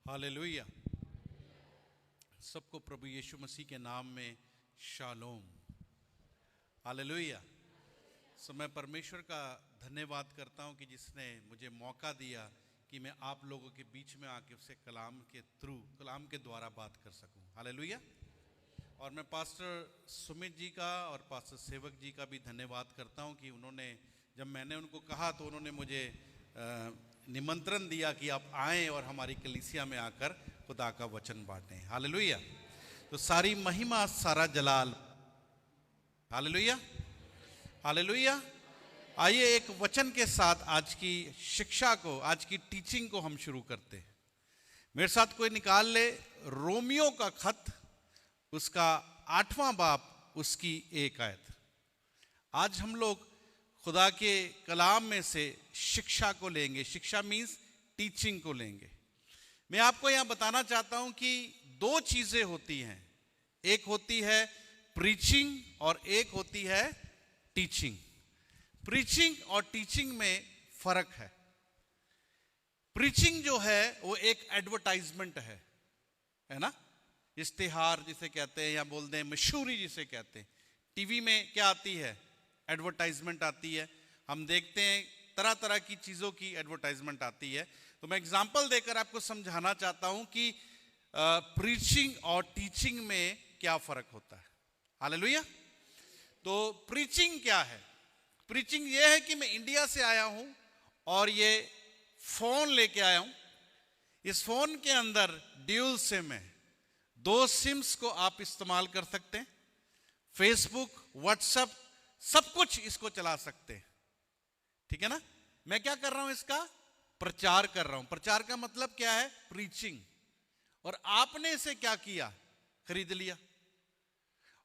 Hallelujah. सबको प्रभु यीशु मसीह के नाम में शालोम। हालेलुया। सो मैं परमेश्वर का धन्यवाद करता हूं कि जिसने मुझे मौका दिया कि मैं आप लोगों के बीच में आके उससे कलाम के द्वारा बात कर सकूं। हालेलुया। और मैं पास्टर सुमित जी का और पास्टर सेवक जी का भी धन्यवाद करता हूं कि उन्होंने, जब मैंने उनको कहा तो उन्होंने मुझे निमंत्रण दिया कि आप आएं और हमारी कलीसिया में आकर खुदा का वचन बांटें। हालेलुया। तो सारी महिमा, सारा जलाल, हालेलुया हालेलुया। आइए एक वचन के साथ आज की शिक्षा को, आज की टीचिंग को हम शुरू करते हैं। मेरे साथ कोई निकाल ले रोमियो का खत, उसका 8वां बाब, उसकी 1 आयत। आज हम लोग खुदा के कलाम में से शिक्षा को लेंगे। शिक्षा मीन्स टीचिंग को लेंगे। मैं आपको यहां बताना चाहता हूं कि 2 चीजें होती हैं। एक होती है प्रीचिंग और एक होती है टीचिंग। प्रीचिंग और टीचिंग में फर्क है। प्रीचिंग जो है वो एक एडवर्टाइजमेंट है ना, इश्तिहार जिसे कहते हैं, या बोल दें मशहूरी जिसे कहते हैं। टीवी में क्या आती है? एडवर्टाइजमेंट आती है। हम देखते हैं तरह तरह की चीज़ों की एडवर्टाइजमेंट आती है। तो मैं एग्जांपल देकर आपको समझाना चाहता हूं कि प्रीचिंग और टीचिंग में क्या फ़र्क होता है। हालेलुया। तो प्रीचिंग क्या है? प्रीचिंग ये है कि मैं इंडिया से आया हूं और ये फ़ोन लेके आया हूं। इस फ़ोन के अंदर ड्यूल सिम है। 2 सिम्स को आप इस्तेमाल कर सकते हैं। फेसबुक, व्हाट्सएप, सब कुछ इसको चला सकते हैं। ठीक है ना। मैं क्या कर रहा हूं? इसका प्रचार कर रहा हूं। प्रचार का मतलब क्या है? प्रीचिंग। और आपने इसे क्या किया? खरीद लिया।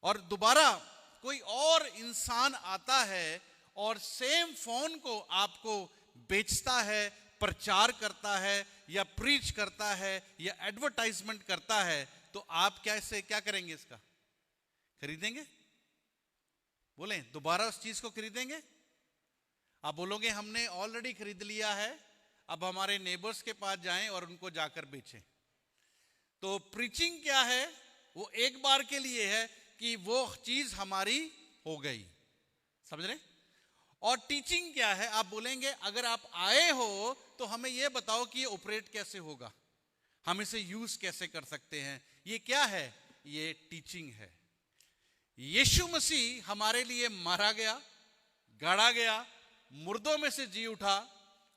और दोबारा कोई और इंसान आता है और सेम फोन को आपको बेचता है, प्रचार करता है, या प्रीच करता है, या एडवर्टाइजमेंट करता है, तो आप कैसे क्या करेंगे? इसका खरीदेंगे? बोलें, दोबारा उस चीज को खरीदेंगे? आप बोलोगे हमने ऑलरेडी खरीद लिया है, अब हमारे नेबर्स के पास जाएं और उनको जाकर बेचें। तो प्रीचिंग क्या है? वो एक बार के लिए है कि वो चीज हमारी हो गई। समझ रहे? और टीचिंग क्या है? आप बोलेंगे अगर आप आए हो तो हमें यह बताओ कि ये ऑपरेट कैसे होगा, हम इसे यूज कैसे कर सकते हैं। ये क्या है? ये टीचिंग है। यीशु मसीह हमारे लिए मारा गया, गाड़ा गया, मुर्दों में से जी उठा,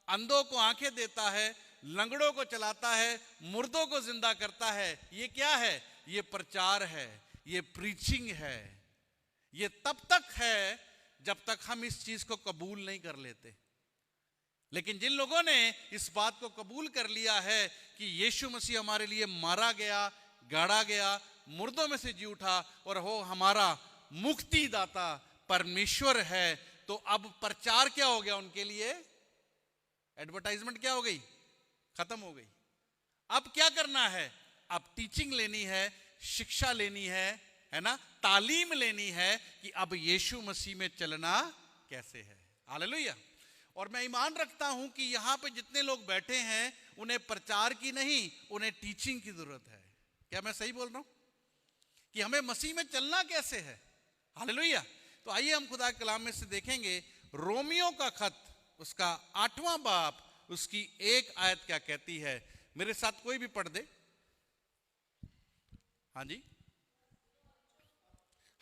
अंधों को आंखें देता है, लंगड़ों को चलाता है, मुर्दों को जिंदा करता है। ये क्या है? ये प्रचार है, ये प्रीचिंग है। ये तब तक है जब तक हम इस चीज को कबूल नहीं कर लेते। लेकिन जिन लोगों ने इस बात को कबूल कर लिया है कि यीशु मसीह हमारे लिए मारा गया, गाड़ा गया, मुर्दों में से जी उठा और वो हमारा मुक्तिदाता परमेश्वर है, तो अब प्रचार क्या हो गया उनके लिए? एडवर्टाइजमेंट क्या हो गई? खत्म हो गई। अब क्या करना है? अब टीचिंग लेनी है, शिक्षा लेनी है ना, तालीम लेनी है कि अब यीशु मसीह में चलना कैसे है। हालेलुया। और मैं ईमान रखता हूं कि यहां पे जितने लोग बैठे हैं उन्हें प्रचार की नहीं, उन्हें टीचिंग की जरूरत है। क्या मैं सही बोल रहा हूं? कि हमें मसीह में चलना कैसे है। हालेलुया। तो आइए हम खुदा के कलाम में से देखेंगे रोमियो का खत, उसका 8वां बाब, उसकी 1 आयत क्या कहती है। मेरे साथ कोई भी पढ़ दे। हाँ जी,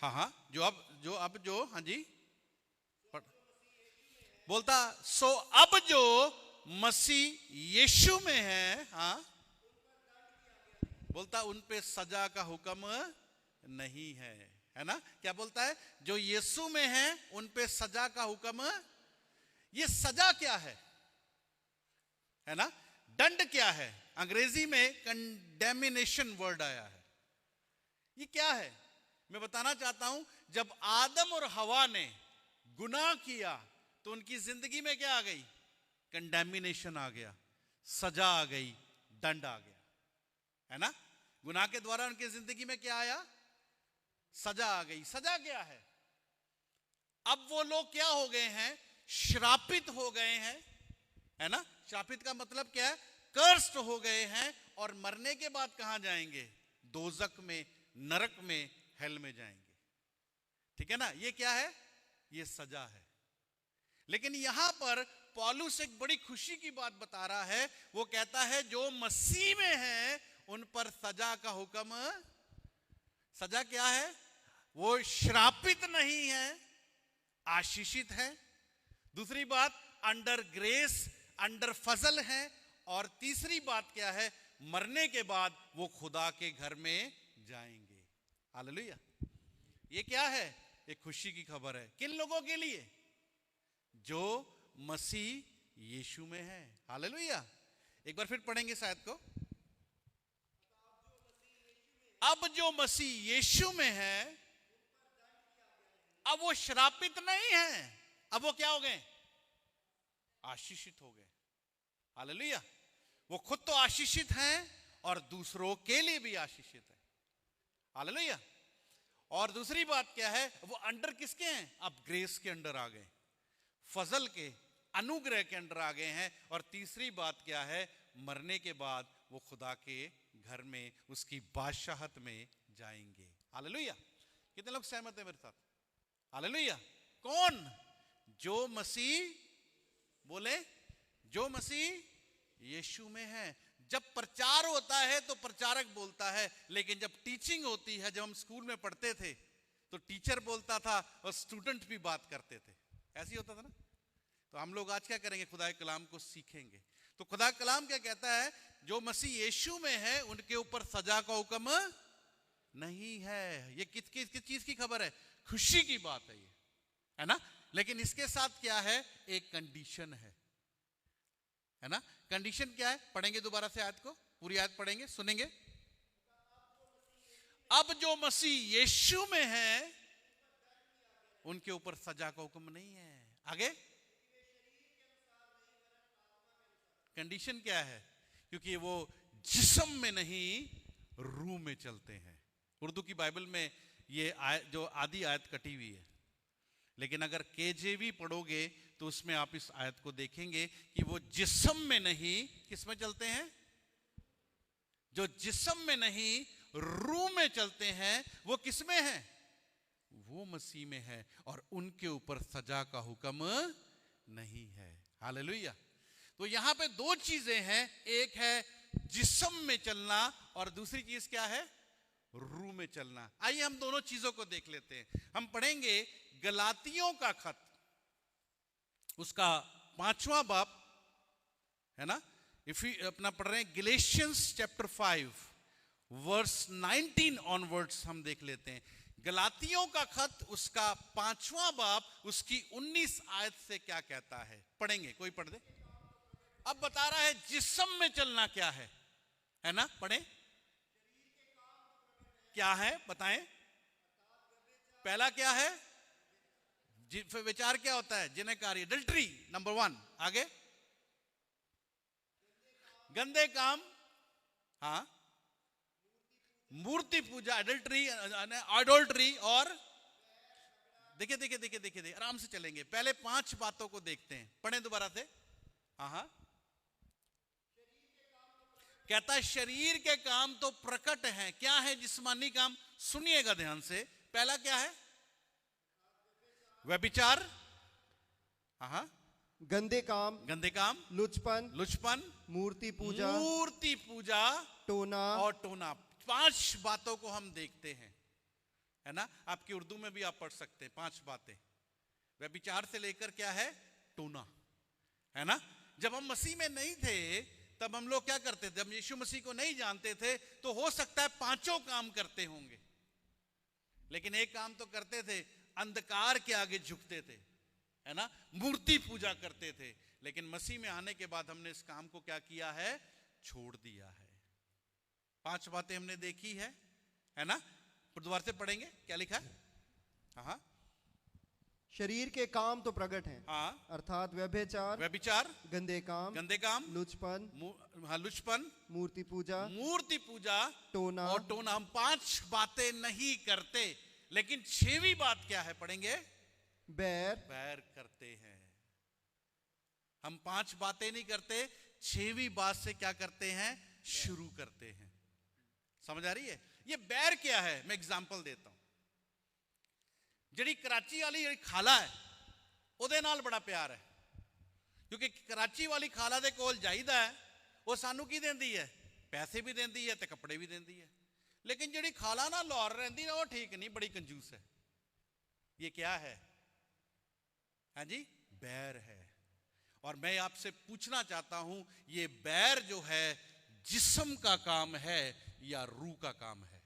हाँ, हाँ जी, बोलता सो अब जो मसीह यीशु में है, हाँ, बोलता उन पे सजा का हुक्म नहीं है ना। क्या बोलता है? जो यीशु में है उन पे सजा का हुक्म। ये सजा क्या है ना? दंड क्या है? अंग्रेजी में कंडेमिनेशन वर्ड आया है। ये क्या है? मैं बताना चाहता हूं, जब आदम और हवा ने गुनाह किया तो उनकी जिंदगी में क्या आ गई? कंडेमिनेशन आ गया, सजा आ गई, दंड आ गया, है ना। गुनाह के द्वारा उनकी जिंदगी में क्या आया? सजा आ गई। सजा क्या है? अब वो लोग क्या हो गए हैं? श्रापित हो गए हैं, है ना। श्रापित का मतलब क्या है? कर्स्ट हो गए हैं और मरने के बाद कहां जाएंगे? दोजक में, नरक में, हेल में जाएंगे। ठीक है ना? ये क्या है? ये सजा है। लेकिन यहां पर पौलुस एक बड़ी खुशी की बात बता रहा है। वो कहता है जो मसीह में है उन पर सजा का हुक्म, सजा क्या है? वो श्रापित नहीं है, आशीषित है। दूसरी बात, अंडर ग्रेस, अंडर फजल है। और तीसरी बात क्या है? मरने के बाद वो खुदा के घर में जाएंगे। हालेलुया। ये क्या है? एक खुशी की खबर है। किन लोगों के लिए? जो मसीह यीशु में है। हालेलुया। एक बार फिर पढ़ेंगे शायद को। अब जो मसीह यीशु में है, अब वो श्रापित नहीं है, अब वो क्या हो गए? आशीषित हो गए। हालेलुया। वो खुद तो आशीषित हैं और दूसरों के लिए भी आशीषित है। हालेलुया। और दूसरी बात क्या है? वो अंडर किसके हैं? अब ग्रेस के अंडर आ गए, फजल के, अनुग्रह के अंडर आ गए हैं। और तीसरी बात क्या है? मरने के बाद वो खुदा के घर में, उसकी बादशाहत में जाएंगे। हालेलुया। कितने लोग सहमत हैं मेरे साथ? हालेलुया। कौन? जो मसीह, बोले, जो मसीह यीशु में है। जब प्रचार होता है तो प्रचारक बोलता है, लेकिन जब टीचिंग होती है, जब हम स्कूल में पढ़ते थे तो टीचर बोलता था और स्टूडेंट भी बात करते थे। ऐसे ही होता था ना? तो हम लोग आज क्या करेंगे? खुदा के कलाम को सीखेंगे। तो खुदा का कलाम क्या कहता है? जो मसीह यीशु में है उनके ऊपर सजा का हुक्म नहीं है। ये किस चीज की खबर है? खुशी की बात है ये, है ना? लेकिन इसके साथ क्या है? एक कंडीशन है ना? कंडीशन क्या है? पढ़ेंगे दोबारा से आयत को, पूरी आयत पढ़ेंगे, सुनेंगे। अब जो मसीह यीशु में है उनके ऊपर सजा का हुक्म नहीं है। आगे कंडीशन क्या है? क्योंकि वो जिस्म में नहीं, रूह में चलते हैं। उर्दू की बाइबल में ये जो आधी आयत कटी हुई है, लेकिन अगर केजेवी पढ़ोगे तो उसमें आप इस आयत को देखेंगे कि वो जिस्म में नहीं, किस में चलते हैं? जो जिस्म में नहीं, रूह में चलते हैं, वो किस में है? वो मसीह में है। और उनके ऊपर सजा का हुक्म नहीं है। हालेलुया। तो यहां पे दो चीजें हैं, एक है जिस्म में चलना और दूसरी चीज क्या है? रूह में चलना। आइए हम दोनों चीजों को देख लेते हैं। हम पढ़ेंगे गलातियों का खत, उसका 5वां बाब, है ना? अपना पढ़ रहे हैं गैलेशियंस चैप्टर 5 वर्स 19 ऑनवर्ड्स हम देख लेते हैं। गलातियों का खत, उसका 5वां बाब, उसकी 19 आयत से क्या कहता है? पढ़ेंगे, कोई पढ़ दे। अब बता रहा है जिस्म में चलना क्या है ना? पढ़े, क्या है बताएं। पहला क्या है? विचार क्या होता है? जिन्हें कार्य, एडल्ट्री, नंबर 1। आगे गंदे काम, हाँ, मूर्ति पूजा, एडल्ट्री, आइडोल्ट्री। और देखिए आराम से चलेंगे। पहले 5 बातों को देखते हैं, पढ़ें दोबारा से। हाँ, कहता है शरीर के काम तो प्रकट हैं। क्या है जिस्मानी काम? सुनिएगा ध्यान से। पहला क्या है? व्यभिचार, हाँ, गंदे काम, लुचपन, मूर्ति पूजा, टोना। 5 बातों को हम देखते हैं, है ना? आपकी उर्दू में भी आप पढ़ सकते हैं 5 बातें। व्यभिचार से लेकर क्या है? टोना, है ना? जब हम मसीह में नहीं थे तब हम लोग क्या करते थे? जब यीशु मसीह को नहीं जानते थे तो हो सकता है 5 काम करते होंगे, लेकिन एक काम तो करते थे, अंधकार के आगे झुकते थे, है ना? मूर्ति पूजा करते थे। लेकिन मसीह में आने के बाद हमने इस काम को क्या किया है? छोड़ दिया है। 5 बातें हमने देखी है ना? दोबारा से पढ़ेंगे, क्या लिखा है? हाँ, शरीर के काम तो प्रकट हैं, हाँ, अर्थात व्यभिचार, गंदे काम, लुचपन, मूर्ति पूजा, टोना। हम 5 बातें नहीं करते, लेकिन 6वीं बात क्या है? पढ़ेंगे, बैर करते हैं। हम 5 बातें नहीं करते, 6वीं बात से क्या करते हैं? शुरू करते हैं। समझ आ रही है? ये बैर क्या है, मैं एग्जाम्पल देता हूं। ਜਿਹੜੀ कराची वाली ਜਿਹੜੀ खाला है ਉਹਦੇ ਨਾਲ बड़ा प्यार है, क्योंकि कराची वाली खाला ਦੇ ਕੋਲ ਜਾਈਦਾ ਹੈ, ਉਹ ਸਾਨੂੰ ਕੀ ਦਿੰਦੀ ਹੈ? ਪੈਸੇ भी ਦਿੰਦੀ है ਤੇ ਕੱਪੜੇ भी ਦਿੰਦੀ है। लेकिन ਜਿਹੜੀ खाला ना लाहौर ਰਹਿੰਦੀ ना, वो ठीक नहीं, बड़ी कंजूस है। ये क्या है? हाँ जी, बैर है। और मैं आपसे पूछना चाहता हूं, ये बैर जो है जिस्म का काम है या रूह का काम है?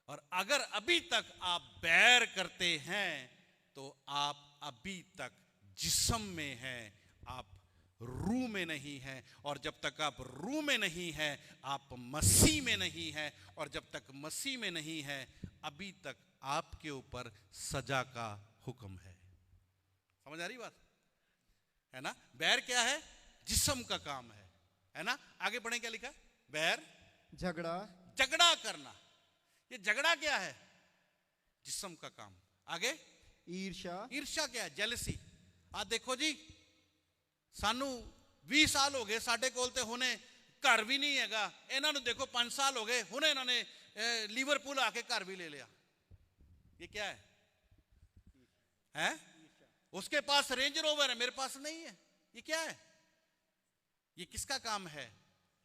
और अगर अभी तक आप बैर करते हैं तो आप अभी तक जिस्म में हैं, आप रूह में नहीं हैं। और जब तक आप रूह में नहीं हैं, आप मसीह में नहीं हैं। और जब तक मसीह में नहीं हैं, अभी तक आपके ऊपर सजा का हुक्म है। समझ आ रही बात है ना? बैर क्या है? जिस्म का काम है ना? आगे पढ़ें, क्या लिखा है? बैर झगड़ा, झगड़ा करना। ये झगड़ा क्या है? जिस्म का काम। आगे ईर्ष्या, ईर्ष्या क्या है? जेलसी। आज देखो जी, सानू 20 साल हो गए, साडे कोल ते हुने घर भी नहीं हैगा। इन्हां नूं देखो 5 साल हो गए, हुने इन्हां ने लीवरपूल आके घर भी ले लिया। ये क्या है? हैं? उसके पास रेंज रोवर है, मेरे पास नहीं है। ये क्या है? ये किसका काम है?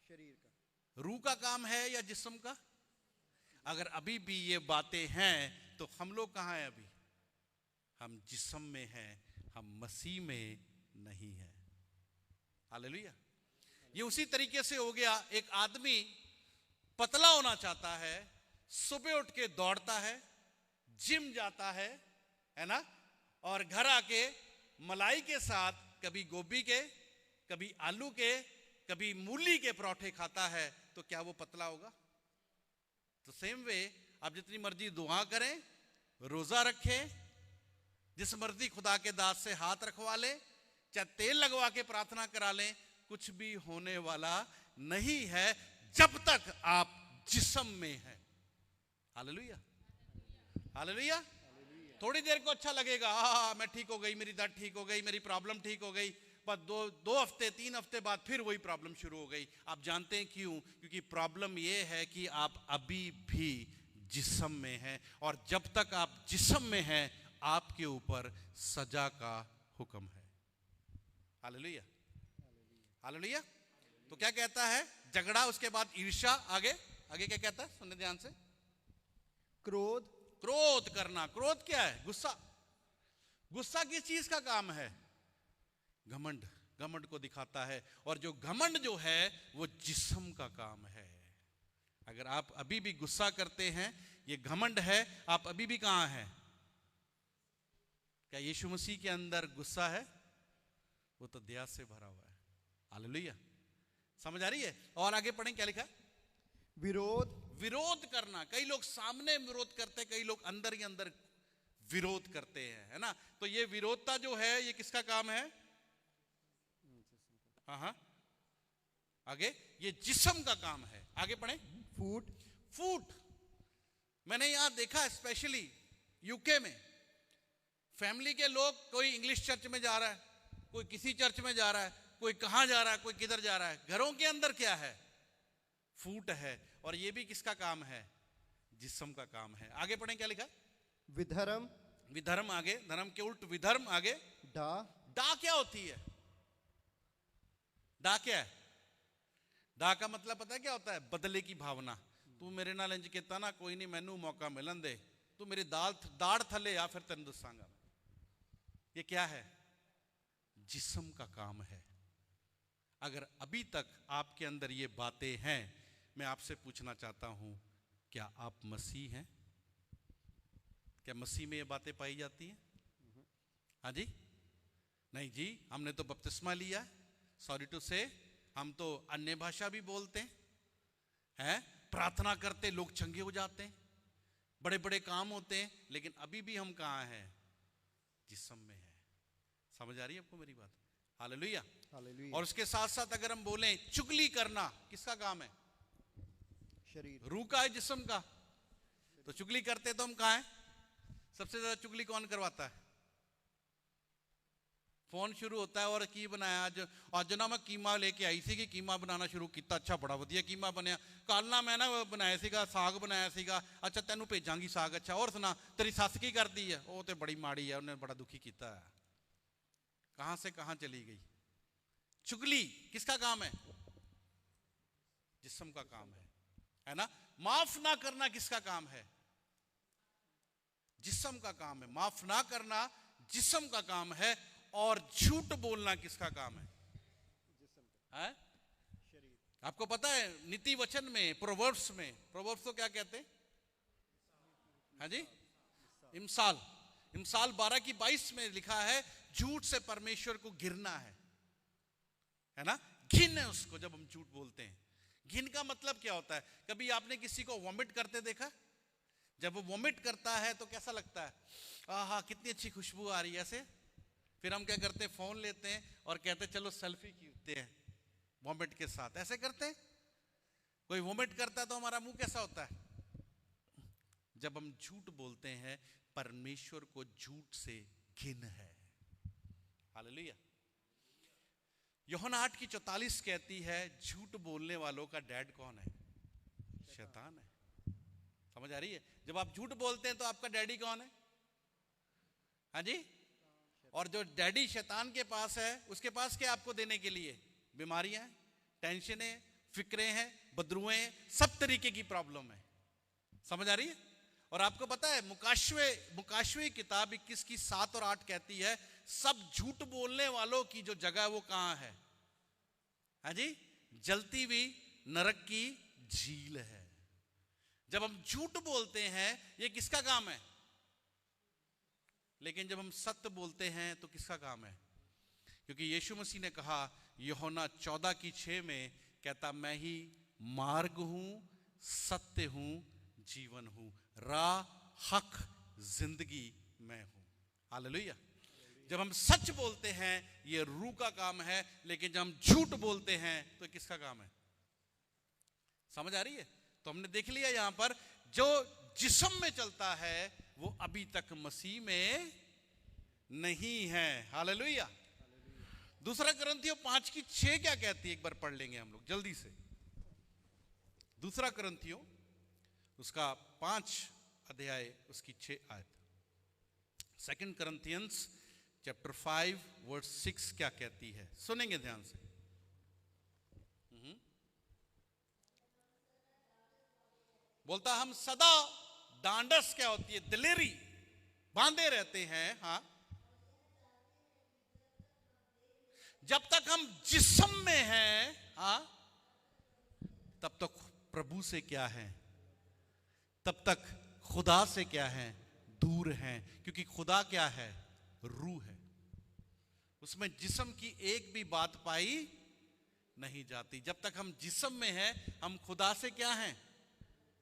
शरीर का, रूह का काम है या जिस्म का? अगर अभी भी ये बातें हैं तो हम लोग कहां हैं? अभी हम जिस्म में हैं, हम मसीह में नहीं हैं। हालेलुया। ये उसी तरीके से हो गया, एक आदमी पतला होना चाहता है, सुबह उठ के दौड़ता है, जिम जाता है ना, और घर आके मलाई के साथ कभी गोभी के, कभी आलू के, कभी मूली के पराठे खाता है, तो क्या वो पतला होगा? तो सेम वे आप जितनी मर्जी दुआ करें, रोजा रखें, जिस मर्जी खुदा के दास से हाथ रखवा लें, चाहे तेल लगवा के प्रार्थना करा लें, कुछ भी होने वाला नहीं है जब तक आप जिस्म में हैं। Hallelujah, hallelujah. थोड़ी देर को अच्छा लगेगा, मैं ठीक हो गई, मेरी दर्द ठीक हो गई, मेरी प्रॉब्लम ठीक हो गई, पर दो हफ्ते 3 हफ्ते बाद फिर वही प्रॉब्लम शुरू हो गई। आप जानते हैं क्यों? क्योंकि प्रॉब्लम यह है कि आप अभी भी जिस्म में हैं, और जब तक आप जिस्म में हैं, आपके ऊपर सजा का हुक्म है। Hallelujah, hallelujah. तो क्या कहता है? झगड़ा, उसके बाद ईर्ष्या, आगे आगे क्या कहता है? सुनने ध्यान से। क्रोध, क्रोध करना। क्रोध क्या है? गुस्सा। गुस्सा किस चीज का काम है? घमंड। घमंड को दिखाता है, और जो घमंड जो है वो जिस्म का काम है। अगर आप अभी भी गुस्सा करते हैं, ये घमंड है, आप अभी भी कहां हैं? क्या यीशु मसीह के अंदर गुस्सा है? वो तो दया से भरा हुआ है। हालेलुया। समझ आ रही है? और आगे पढ़ें, क्या लिखा है? विरोध, विरोध करना। कई लोग सामने विरोध करते हैं, कई लोग अंदर ही अंदर विरोध करते हैं, है ना? तो ये विरोधता जो है, ये किसका काम है? हाँ, आगे ये जिस्म का काम है। आगे पढ़ें। फूट, फूट। मैंने यहां देखा, स्पेशली यूके में, फैमिली के लोग, कोई इंग्लिश चर्च में जा रहा है, कोई किसी चर्च में जा रहा है, कोई कहां जा रहा है, कोई किधर जा रहा है, घरों के अंदर क्या है? फूट है। और ये भी किसका काम है? जिस्म का काम है। आगे पढ़ें, क्या लिखा? विधर्म, विधर्म। आगे धर्म के उल्ट विधर्म। आगे डा, डा क्या होती है? डा क्या है? डा का मतलब पता है क्या होता है? बदले की भावना। तू मेरे नाल इंज कीता ना, कोई नहीं, मैनू मौका मिलन दे, तू मेरी दाढ़ थले आ, फिर तेन दसांगा। ये क्या है? जिस्म का काम है। अगर अभी तक आपके अंदर ये बातें हैं, मैं आपसे पूछना चाहता हूं, क्या आप मसीह हैं? क्या मसीह में ये बातें पाई जाती हैं? हाँ जी? नहीं जी, हमने तो बपतिस्मा लिया, सॉरी टू से, हम तो अन्य भाषा भी बोलते हैं, प्रार्थना करते लोग चंगे हो जाते हैं, बड़े बड़े काम होते हैं, लेकिन अभी भी हम कहां हैं? जिस्म में है। समझ आ रही है आपको मेरी बात? Hallelujah, hallelujah. और उसके साथ साथ अगर हम बोलें, चुगली करना किसका काम है? शरीर, रूह का है, जिस्म का। तो चुगली करते तो हम कहां हैं? सबसे ज्यादा चुगली कौन करवाता है? फोन शुरू होता है और की बनाया अज ना मैं कीमा लेके आई सी कि कीमा बनाना शुरू किया, अच्छा बड़ा वधिया कीमा बनया, कल ना मैं ना बनाया सीगा साग बनाया सीगा, अच्छा तेनू भेजांगी साग, अच्छा और सुना तेरी सस की करती है, वो तो बड़ी माड़ी है, उन्हें बड़ा दुखी किया है। कहां से कहां चली गई। चुगली किसका काम है? जिस्म का काम है ना। माफ ना करना किसका काम है? जिस्म का काम है। माफ ना करना जिस्म का काम है। और झूठ बोलना किसका काम है? आपको पता है नीति वचन में, प्रोवर्ब्स में, प्रोवर्ब्स को क्या कहते हैं? हाँ जी, इमसाल, इमसाल 12:22 में लिखा है झूठ से परमेश्वर को घिरना है ना, घिन है उसको जब हम झूठ बोलते हैं। घिन का मतलब क्या होता है? कभी आपने किसी को वॉमिट करते देखा? जब वो वॉमिट करता है तो कैसा लगता है? आहा कितनी अच्छी खुशबू आ रही है ऐसे। फिर हम क्या करते हैं, फोन लेते हैं और कहते हैं चलो सेल्फी खींचते हैं वॉमिट के साथ, ऐसे करते हैं। कोई वॉमिट करता है तो हमारा मुंह कैसा होता है? जब हम झूठ बोलते हैं, परमेश्वर को झूठ से घिन है। हालेलुया। यूहन्ना 8:44 कहती है झूठ बोलने वालों का डैड कौन है? शैतान है। समझ आ रही है? जब आप झूठ बोलते हैं तो आपका डैडी कौन है? हाँ जी। और जो डैडी शैतान के पास है, उसके पास क्या आपको देने के लिए? बीमारियां, टेंशनें, फिक्रें हैं, बदरुएं हैं, सब तरीके की प्रॉब्लम है। समझ आ रही है? और आपको पता है मुकाशवे किताब 21:7-8 कहती है सब झूठ बोलने वालों की जो जगह वो कहां है? हाँ जी, जलती हुई नरक की झील है। जब हम झूठ बोलते हैं ये किसका काम है? लेकिन जब हम सत्य बोलते हैं तो किसका काम है? क्योंकि यीशु मसीह ने कहा यूहन्ना 14:6 में कहता मैं ही मार्ग हूं, सत्य हूं, जीवन हूं, राह, हक, जिंदगी मैं हूं। हालेलुया। जब हम सच बोलते हैं ये रूह का काम है, लेकिन जब हम झूठ बोलते हैं तो किसका काम है? समझ आ रही है? तो हमने देख लिया यहां पर जो जिस्म में चलता है वो अभी तक मसीह में नहीं है। हालेलुया। दूसरा कुरिन्थियों 5:6 क्या कहती है? एक बार पढ़ लेंगे हम लोग जल्दी से। दूसरा कुरिन्थियों उसका 5 अध्याय उसकी 6 आयत। 2 Corinthians chapter 5 verse 6 क्या कहती है? सुनेंगे ध्यान से। बोलता हम सदा डांडस क्या होती है? दिलेरी बांधे रहते हैं। हाँ, जब तक हम जिस्म में हैं, हाँ, तब तक प्रभु से क्या है? तब तक खुदा से क्या है? दूर हैं। क्योंकि खुदा क्या है? रूह है। उसमें जिस्म की एक भी बात पाई नहीं जाती। जब तक हम जिस्म में हैं हम खुदा से क्या हैं?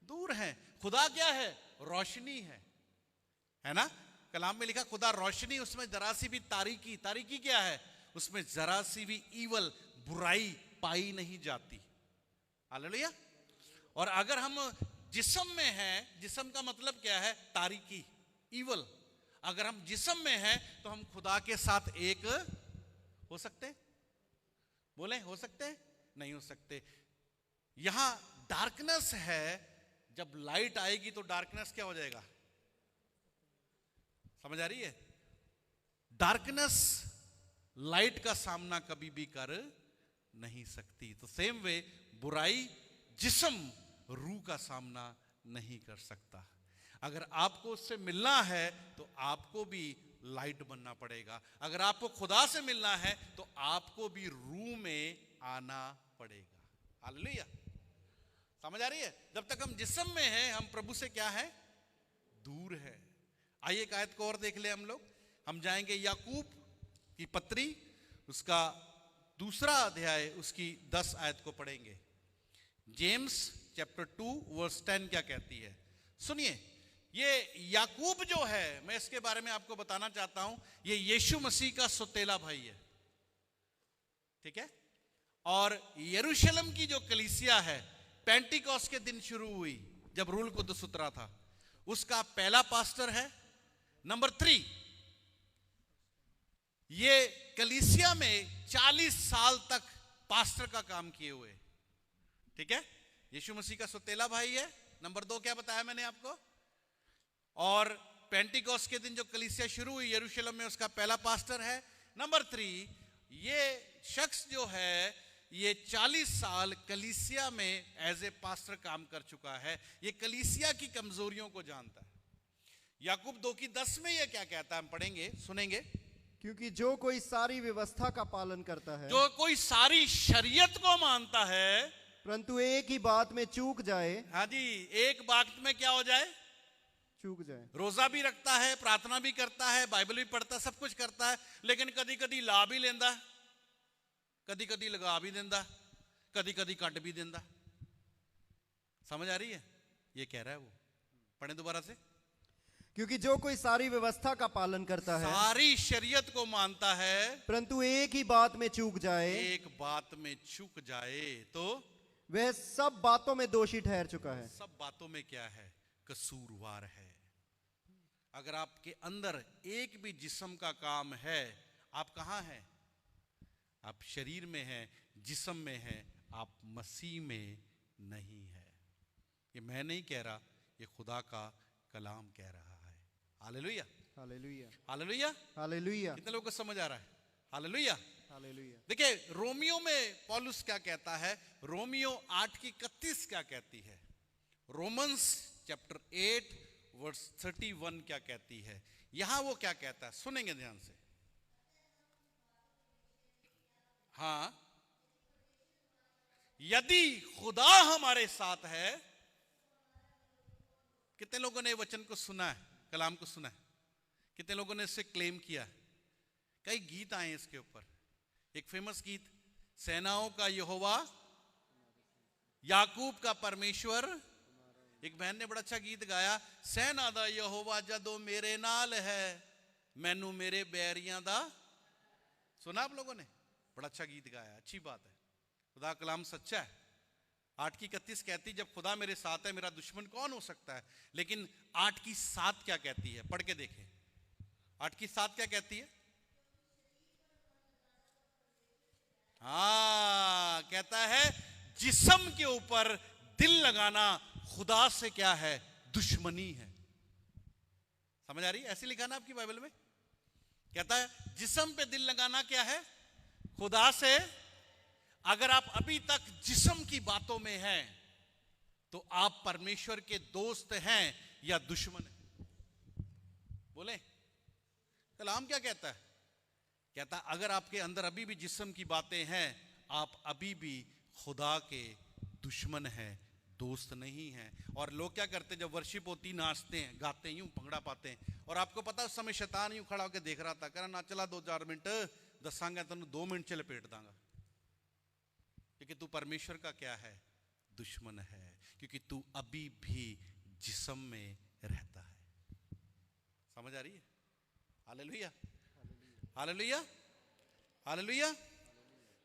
दूर हैं। खुदा क्या है? रोशनी है ना। कलाम में लिखा खुदा रोशनी, उसमें जरा सी भी तारीकी, तारीकी क्या है? उसमें जरा सी भी ईवल, बुराई पाई नहीं जाती। हालेलुया। और अगर हम जिस्म में हैं, जिस्म का मतलब क्या है? तारीकी, ईवल। अगर हम जिस्म में हैं तो हम खुदा के साथ एक हो सकते हैं? बोले हो सकते हैं? नहीं हो सकते। यहां डार्कनेस है, जब लाइट आएगी तो डार्कनेस क्या हो जाएगा? समझ आ रही है? डार्कनेस लाइट का सामना कभी भी कर नहीं सकती। तो सेम वे बुराई जिस्म रूह का सामना नहीं कर सकता। अगर आपको उससे मिलना है तो आपको भी लाइट बनना पड़ेगा। अगर आपको खुदा से मिलना है तो आपको भी रूह में आना पड़ेगा। हालेलुया। समझ आ रही है? जब तक हम जिस्म में हैं हम प्रभु से क्या है? दूर है। आइए एक आयत को और देख ले हम लोग। हम जाएंगे याकूब की पत्री उसका 2 अध्याय उसकी 10 आयत को पढ़ेंगे। जेम्स चैप्टर 2 वर्स 10 क्या कहती है? सुनिए। ये याकूब जो है, मैं इसके बारे में आपको बताना चाहता हूं, ये यीशु मसीह का सौतेला भाई है। ठीक है। और यरूशलेम की जो कलीसिया है, पेंटिकॉस के दिन शुरू हुई जब रूल कुदस उतरा था, उसका पहला पास्टर है। नंबर 3, ये कलीसिया में 40 साल तक पास्टर का काम किए हुए, ठीक है, यीशु मसीह का सौतेला भाई है। नंबर 2 क्या बताया मैंने आपको, और पेंटिकोस्ट के दिन जो कलीसिया शुरू हुई यरूशलेम में, उसका पहला पास्टर है। नंबर 3, ये शख्स जो है ये 40 साल कलीसिया में एज ए पास्टर काम कर चुका है। ये कलीसिया की कमजोरियों को जानता है। याकूब 2:10 में ये क्या कहता है, हम पढ़ेंगे, सुनेंगे। क्योंकि जो कोई सारी व्यवस्था का पालन करता है, जो कोई सारी शरीयत को मानता है, परंतु एक ही बात में चूक जाए, हाँ जी, एक बात में क्या हो जाए, चूक जाए, रोजा भी रखता है, प्रार्थना भी करता है, बाइबल भी पढ़ता है, सब कुछ करता है, लेकिन कदी कदी ला भी लेंदा, कदी कदी लगा भी देंदा, कदी कदी कट भी देंदा। समझ आ रही है, ये कह रहा है वो। पढ़े दोबारा से। क्योंकि जो कोई सारी व्यवस्था का पालन करता है, सारी शरीयत को मानता है, परंतु एक ही बात में चूक जाए, एक बात में चूक जाए, तो वह सब बातों में दोषी ठहर चुका है। सब बातों में क्या है, कसूरवार है। अगर आपके अंदर एक भी जिस्म का काम है, आप कहां हैं, आप शरीर में हैं, जिस्म में हैं, आप मसीह में नहीं है। ये मैं नहीं कह रहा, ये खुदा का कलाम कह रहा है। हालेलुया, हालेलुया, हालेलुया, हालेलुया, कितने लोगों को समझ आ रहा है? हालेलुया। हालेलुया। देखिए रोमियो में पौलुस क्या कहता है, रोमियो 8:31 क्या कहती है, रोमन्स चैप्टर 8 वर्स 31 क्या कहती है, यहां वो क्या कहता है, सुनेंगे ध्यान से। हाँ, यदि खुदा हमारे साथ है, कितने लोगों ने वचन को सुना है, कलाम को सुना है, कितने लोगों ने इससे क्लेम किया है? कई गीत आए इसके ऊपर। एक फेमस गीत, सेनाओं का यहोवा, याकूब का परमेश्वर। एक बहन ने बड़ा अच्छा गीत गाया, सेना दा यहोवा जदों मेरे नाल है, मैनू मेरे बैरियां दा। सुना आप लोगों ने? बड़ा अच्छा गीत गाया, अच्छी बात है, खुदा कलाम सच्चा है। 8:31 कहती, जब खुदा मेरे साथ है, मेरा दुश्मन कौन हो सकता है। लेकिन 8:7 क्या कहती है, पढ़ के देखें। 8:7 क्या कहती है? हाँ, कहता है जिस्म के ऊपर दिल लगाना खुदा से क्या है, दुश्मनी है। समझ आ रही है? ऐसे लिखा ना आपकी बाइबल में, कहता है जिस्म पे दिल लगाना क्या है, खुदा से। अगर आप अभी तक जिस्म की बातों में हैं, तो आप परमेश्वर के दोस्त हैं या दुश्मन हैं? बोले, कलाम क्या कहता है? कहता अगर आपके अंदर अभी भी जिस्म की बातें हैं, आप अभी भी खुदा के दुश्मन हैं, दोस्त नहीं हैं। और लोग क्या करते हैं, जब वर्शिप होती, नाचते हैं, गाते हैं, यूं भंगड़ा पाते हैं। और आपको पता उस समय शैतान यूं खड़ा होकर देख रहा था, कह रहा ना चला 2-4 मिनट दसांगा, तेन 2 मिनट च लपेट दांगा, क्योंकि तू परमेश्वर का क्या है, दुश्मन है, क्योंकि तू अभी भी जिस्म में रहता है। समझ आ रही है? Hallelujah, hallelujah, hallelujah.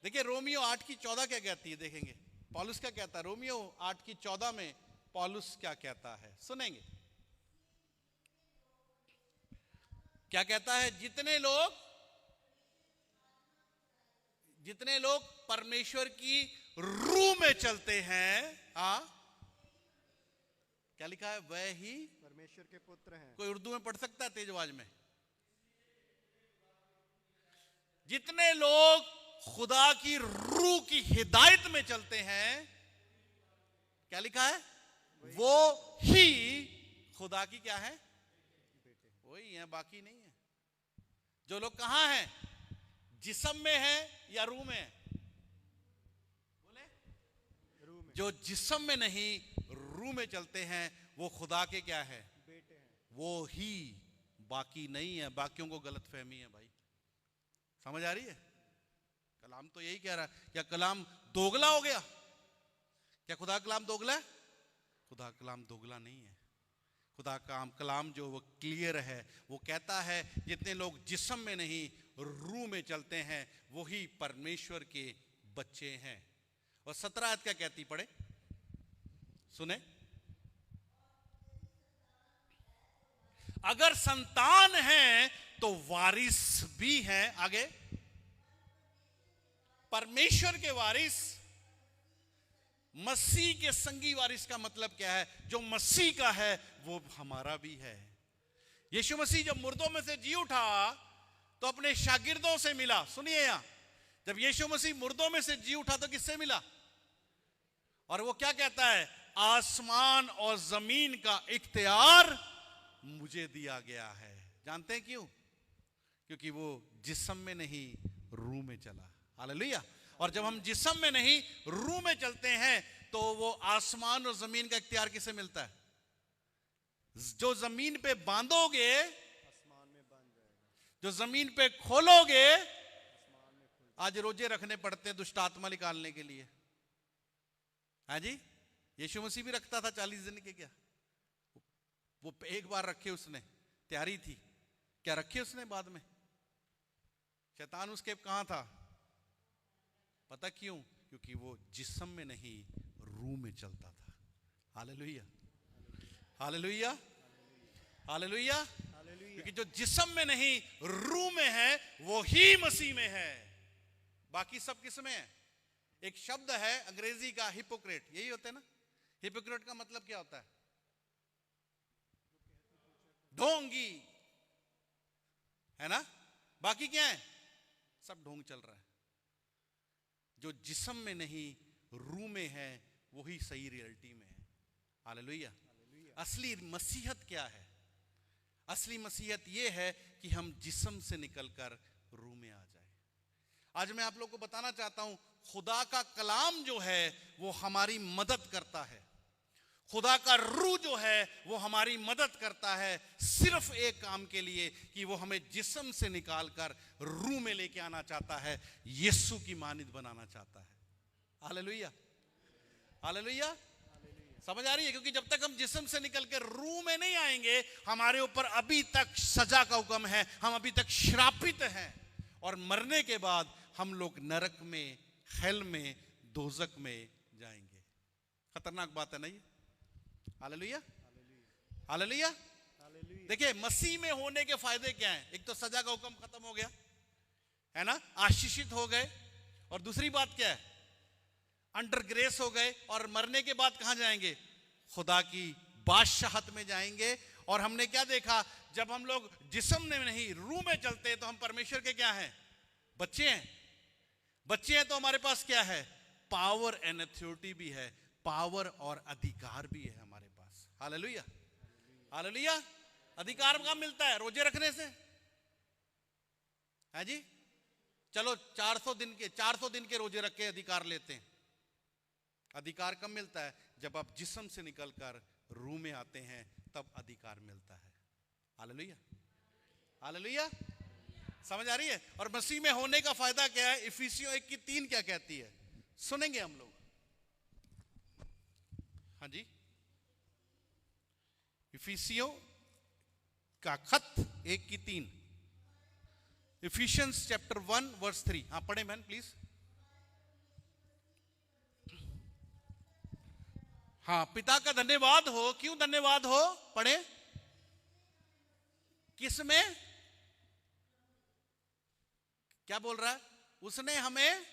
देखिए रोमियो 8:14 क्या कहती है, देखेंगे पौलुस क्या कहता है। रोमियो 8:14 में पौलुस क्या कहता है, सुनेंगे। क्या कहता है? जितने लोग परमेश्वर की रूह में चलते हैं, हाँ, क्या लिखा है, वह ही परमेश्वर के पुत्र हैं। कोई उर्दू में पढ़ सकता है तेज आवाज में? जितने लोग खुदा की रूह की हिदायत में चलते हैं, क्या लिखा है, वो ही खुदा की क्या है, वही है, बाकी नहीं है। जो लोग कहां हैं, जिस्म में है या रूह में है? बोले, रूह में। जो जिस्म में नहीं, रूह में चलते हैं, वो खुदा के क्या है, बेटे हैं। वो ही, बाकी नहीं है। बाकियों को गलत फहमी है भाई। समझ आ रही है? कलाम तो यही कह रहा है। क्या कलाम दोगला हो गया? क्या खुदा कलाम दोगला है? खुदा कलाम दोगला नहीं है। खुदा का कलाम जो वो क्लियर है, वो कहता है जितने लोग जिस्म में नहीं रूह में चलते हैं, वही परमेश्वर के बच्चे हैं। और 17 आयत क्या कहती, पढ़े सुने। अगर संतान है तो वारिस भी हैं, आगे परमेश्वर के वारिस, मसीह के संगी वारिस का मतलब क्या है? जो मसीह का है वो हमारा भी है। यीशु मसीह जब मुर्दों में से जी उठा तो अपने शागिर्दों से मिला। सुनिए यहां, जब यीशु मसीह मुर्दों में से जी उठा तो किससे मिला? और वो क्या कहता है? आसमान और जमीन का इख्तियार मुझे दिया गया है। जानते हैं क्यों? क्योंकि वो जिस्म में नहीं रूह में चला। हालेलुया। और जब हम जिस्म में नहीं रूह में चलते हैं तो वो आसमान और जमीन का इख्तियार किसे मिलता है? जो जमीन पे बांधोगे आसमान में बन जाएगा, जो जमीन पे खोलोगे। आज रोजे रखने पड़ते हैं दुष्ट आत्मा निकालने के लिए। हाँ जी, यीशु मसीह भी रखता था 40 दिन के। क्या वो एक बार रखे उसने, तैयारी थी, क्या रखे उसने बाद में? शैतान उसके कहां था? पता क्यों? क्योंकि वो जिस्म में नहीं रूह में चलता था। Hallelujah, hallelujah, hallelujah. क्योंकि जो जिस्म में नहीं रूह में है वो ही मसीह में है। बाकी सब किस में है? एक शब्द है अंग्रेजी का हिपोक्रेट, यही होता है ना? हिपोक्रेट का मतलब क्या होता है? ढोंगी, है ना? बाकी क्या है? सब ढोंग चल रहा है। जो जिस्म में नहीं रूह में है वही सही रियलिटी में है। हालेलुया। असली मसीहत क्या है? असली मसीहत यह है कि हम जिस्म से निकलकर रूह में आ जाए। आज मैं आप लोग को बताना चाहता हूं, खुदा का कलाम जो है वो हमारी मदद करता है। खुदा का रूह जो है वो हमारी मदद करता है सिर्फ एक काम के लिए कि वो हमें जिस्म से निकालकर रूह में लेके आना चाहता है, यीशु की मानित बनाना चाहता है। Hallelujah, hallelujah. समझ आ रही है? क्योंकि जब तक हम जिस्म से निकलकर रूह में नहीं आएंगे, हमारे ऊपर अभी तक सजा का हुक्म है, हम अभी तक श्रापित हैं। और मरने के बाद हम लोग नरक में, हेल में, दोजक में जाएंगे। खतरनाक बात है नहीं? Hallelujah, hallelujah. देखिए, मसीह में होने के फायदे क्या हैं? एक तो सजा का हुक्म खत्म हो गया, है ना, आशीषित हो गए। और दूसरी बात क्या है? अंडर ग्रेस हो गए। और मरने के बाद कहां जाएंगे? खुदा की बादशाहत में जाएंगे। और हमने क्या देखा? जब हम लोग जिस्म में नहीं रूह में चलते हैं तो हम परमेश्वर के क्या हैं? बच्चे हैं। बच्चे हैं तो हमारे पास क्या है? पावर एंड अथॉरिटी भी है, पावर और अधिकार भी है हमारे पास। Hallelujah, hallelujah. अधिकार कहां मिलता है? रोजे रखने से, है जी। चलो 400 दिन के रोजे रख के अधिकार लेते हैं। अधिकार कब मिलता है? जब आप जिस्म से निकलकर रूह में आते हैं, तब अधिकार मिलता है। Hallelujah, hallelujah. समझ आ रही है? और मसीह में होने का फायदा क्या है? इफिसियों 1:3 क्या कहती है? सुनेंगे हम लोग। हाँ जी, इफिसियों का खत 1:3, इफिशियंस चैप्टर 1 वर्स 3। हाँ पढ़े बहन प्लीज। हाँ, पिता का धन्यवाद हो। क्यों धन्यवाद हो? पढ़े। किसमें? क्या बोल रहा है? उसने हमें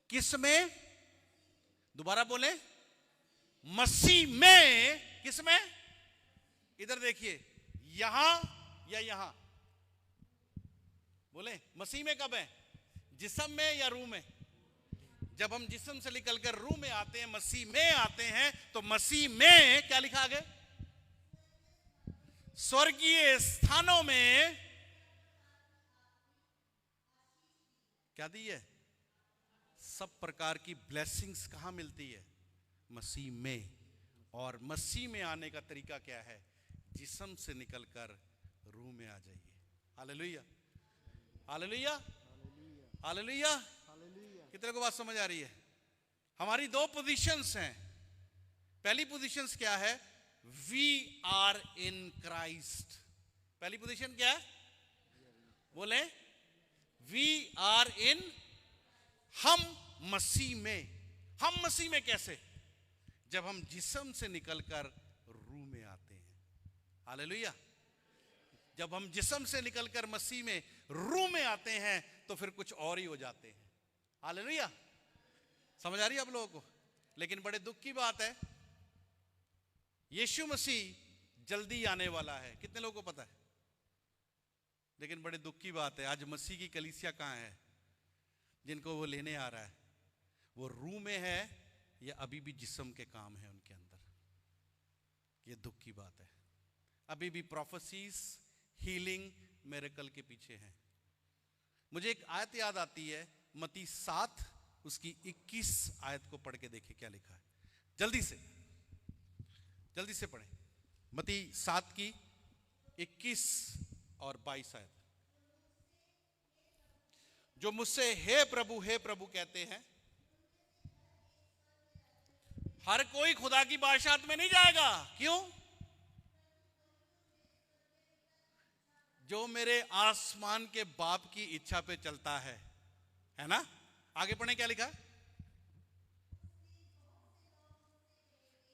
किसमें? दोबारा बोले। मसीह में। किसमें? इधर देखिए, यहां या यहां? बोले मसीह में कब है? जिस्म में या रूह में? जब हम जिस्म से निकलकर रूह में आते हैं, मसीह में आते हैं, तो मसीह में क्या लिखा आगे? स्वर्गीय स्थानों में क्या दी है? सब प्रकार की ब्लेसिंग्स कहां मिलती है? मसीह में। और मसीह में आने का तरीका क्या है? जिस्म से निकलकर रूह में आ जाइए। Hallelujah, hallelujah, hallelujah. कितने को बात समझ आ रही है? हमारी दो पोजीशंस हैं। पहली पोजीशंस क्या है? We are in Christ. पहली पोजीशन क्या है? बोले वी आर इन, हम मसीह में। हम मसीह में कैसे? जब हम जिस्म से निकलकर रूह में आते हैं। हालेलुया। जब हम जिस्म से निकलकर मसीह में रूह में आते हैं तो फिर कुछ और ही हो जाते हैं। हालेलुया। समझ आ रही है आप लोगों को? लेकिन बड़े दुख की बात है, यीशु मसीह जल्दी आने वाला है। कितने लोगों को पता है? लेकिन बड़े दुख की बात है, आज मसीह की कलीसिया कहाँ है जिनको वो लेने आ रहा है? वो रूह में है या अभी भी जिस्म के काम है उनके अंदर? ये दुख की बात है। अभी भी प्रोफेसीज, हीलिंग, मिरेकल के पीछे हैं। मुझे एक आयत याद आती है, मत्ती 7 उसकी 21 आयत को पढ़ के देखें क्या लिखा है। जल्दी से पढ़ें। मत्ती 7 की 21 और 22 आयत। जो मुझसे हे प्रभु कहते हैं, हर कोई खुदा की बादशाहत में नहीं जाएगा। क्यों? जो मेरे आसमान के बाप की इच्छा पे चलता है ना? आगे पढ़ें क्या लिखा है।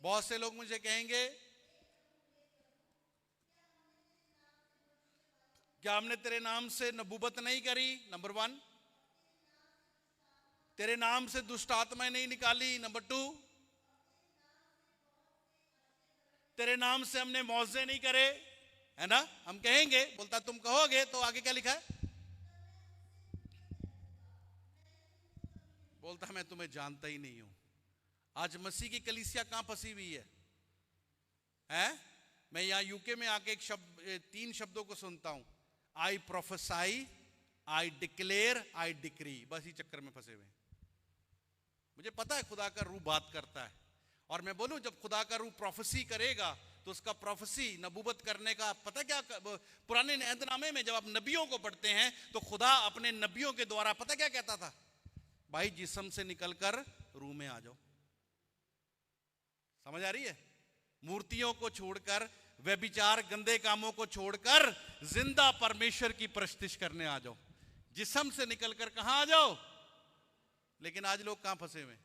बहुत से लोग मुझे कहेंगे, क्या हमने तेरे नाम से नबूवत नहीं करी? नंबर 1। तेरे नाम से दुष्ट आत्माएं नहीं निकाली? नंबर 2। तेरे नाम से हमने मौजे नहीं करे? है ना? हम कहेंगे, बोलता तुम कहोगे तो आगे क्या लिखा है? बोलता मैं तुम्हें जानता ही नहीं हूं। आज मसीह की कलीसिया कहां फंसी हुई है? मैं यहां यूके में आके 3 शब्दों को सुनता हूं, आई प्रोफेसाई, आई डिक्लेयर, आई डिक्री। बस इसी चक्कर में फंसे हुए। मुझे पता है खुदा का रूह बात करता है, और मैं बोलूं जब खुदा का रूह प्रोफेसी करेगा तो उसका प्रोफेसी, नबूवत करने का पता क्या? पुराने अहदनामे में जब आप नबियों को पढ़ते हैं तो खुदा अपने नबियों के द्वारा पता क्या कहता था? भाई जिस्म से निकलकर रूह में आ जाओ। समझ आ रही है? मूर्तियों को छोड़कर, व्यभिचार, गंदे कामों को छोड़कर जिंदा परमेश्वर की प्रस्तुति करने आ जाओ। जिस्म से निकलकर कहां आ जाओ? लेकिन आज लोग कहां फंसे हुए?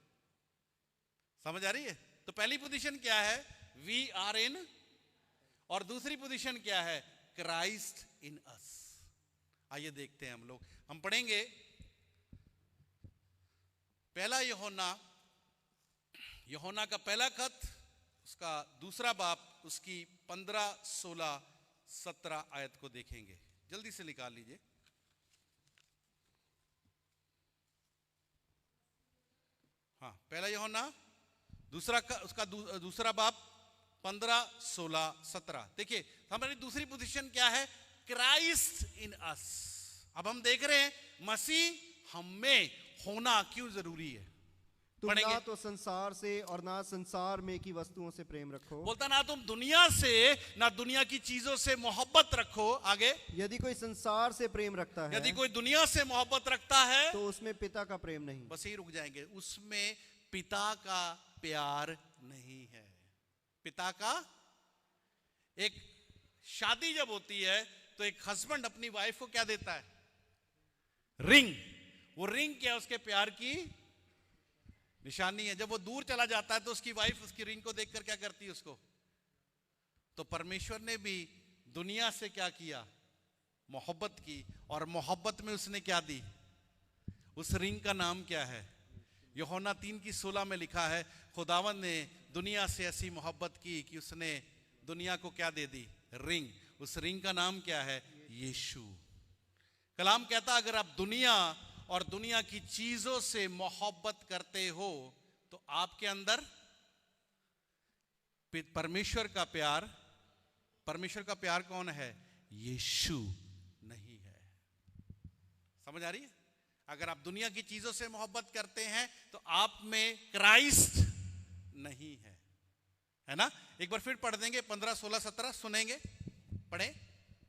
समझ आ रही है? तो पहली पोजीशन क्या है? We are in. और दूसरी पोजीशन क्या है? Christ in us. आइए देखते हैं हम लोग। हम पढ़ेंगे पहला यूहन्ना का पहला खत, उसका दूसरा बाप, उसकी 15, 16, 17 आयत को देखेंगे। जल्दी से निकाल लीजिए। हाँ, पहला यूहन्ना उसका दूसरा बाप 15, 16, 17। देखिए हमारी दूसरी पोजीशन क्या है? क्राइस्ट इन अस। अब हम देख रहे हैं मसीह हम में होना क्यों जरूरी है। तुम ना तो संसार से और ना संसार में की वस्तुओं से प्रेम रखो। बोलता ना तुम दुनिया से ना दुनिया की चीजों से मोहब्बत रखो। आगे, यदि कोई संसार से प्रेम रखता है, यदि कोई दुनिया से मोहब्बत रखता है तो उसमें पिता का प्रेम नहीं। बस यही रुक जाएंगे, उसमें पिता का प्यार नहीं है। पिता का, एक शादी जब होती है तो एक हस्बैंड अपनी वाइफ को क्या देता है? रिंग। वो रिंग क्या? उसके प्यार की निशानी है। जब वो दूर चला जाता है तो उसकी वाइफ उसकी रिंग को देखकर क्या करती है? उसको। तो परमेश्वर ने भी दुनिया से क्या किया? मोहब्बत की। और मोहब्बत में उसने क्या दी? उस रिंग का नाम क्या है? यूहन्ना 3:16 में लिखा है, खुदावंद ने दुनिया से ऐसी मोहब्बत की कि उसने दुनिया को क्या दे दी? रिंग। उस रिंग का नाम क्या है? यीशु। कलाम कहता अगर आप दुनिया और दुनिया की चीजों से मोहब्बत करते हो तो आपके अंदर परमेश्वर का प्यार कौन है? यीशु नहीं है। समझ आ रही है? अगर आप दुनिया की चीजों से मोहब्बत करते हैं तो आप में क्राइस्ट नहीं है ना? एक बार फिर पढ़ देंगे 15, 16, 17 सुनेंगे। पढ़े।